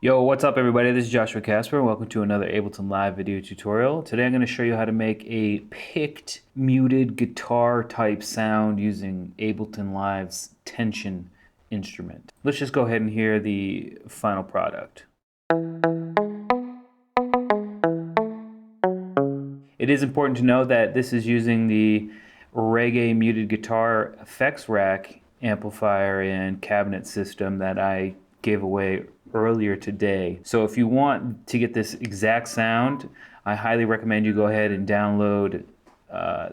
Yo, what's up everybody? This is Joshua Casper. Welcome to another Ableton Live video tutorial. Today I'm going to show you how to make a picked muted guitar type sound using Ableton Live's tension instrument. Let's just go ahead and hear the final product. It is important to know that this is using the reggae muted guitar effects rack amplifier and cabinet system that I gave away earlier today. So if you want to get this exact sound, I highly recommend you go ahead and download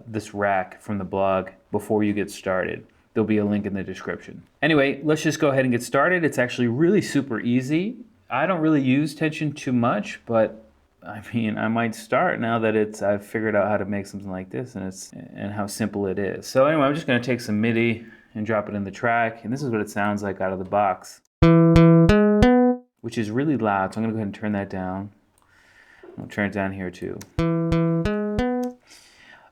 this rack from the blog before you get started. There'll be a link in the description. Anyway, let's just go ahead and get started. It's actually really super easy. I don't really use tension too much, but I mean, I might start now that I've figured out how to make something like this and how simple it is. So anyway, I'm just going to take some MIDI and drop it in the track, and this is what it sounds like out of the box, which is really loud, so I'm going to go ahead and turn that down. I'll turn it down here too.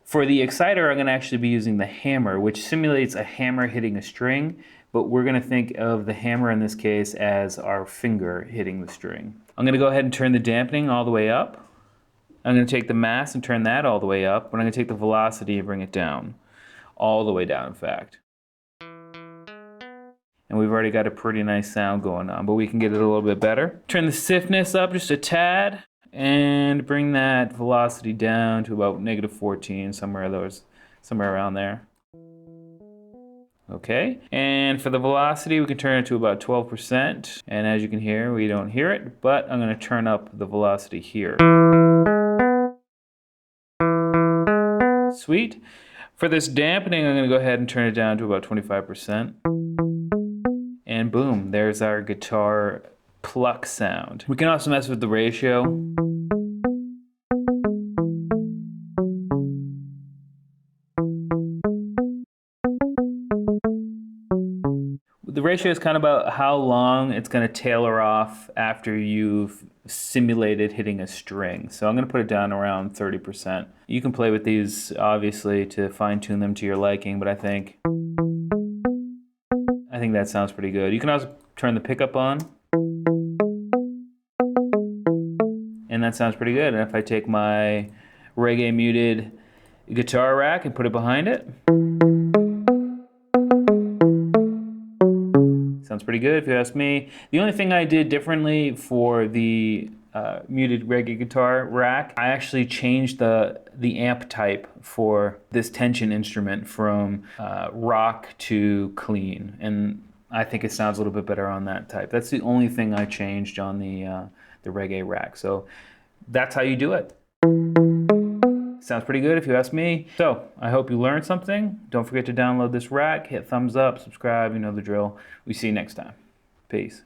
For the exciter, I'm going to actually be using the hammer, which simulates a hammer hitting a string, but we're going to think of the hammer in this case as our finger hitting the string. I'm going to go ahead and turn the dampening all the way up. I'm going to take the mass and turn that all the way up, but I'm going to take the velocity and bring it down. All the way down, in fact. And we've already got a pretty nice sound going on, but we can get it a little bit better. Turn the stiffness up just a tad and bring that velocity down to about -14, somewhere around there. Okay, and for the velocity, we can turn it to about 12%. And as you can hear, we don't hear it, but I'm going to turn up the velocity here. Sweet. For this dampening, I'm going to go ahead and turn it down to about 25%. And boom, there's our guitar pluck sound. We can also mess with the ratio. The ratio is kind of about how long it's going to tailor off after you've simulated hitting a string. So I'm going to put it down around 30%. You can play with these, obviously, to fine-tune them to your liking, but I think that sounds pretty good. You can also turn the pickup on, and that sounds pretty good. And if I take my reggae muted guitar rack and put it behind it, sounds pretty good if you ask me. The only thing I did differently for the muted reggae guitar rack, I actually changed the amp type for this tension instrument from rock to clean, and I think it sounds a little bit better on that type. That's the only thing I changed on the reggae rack. So that's how you do it. Sounds pretty good if you ask me. So I hope you learned something. Don't forget to download this rack, hit thumbs up, subscribe, you know the drill. We see you next time. Peace.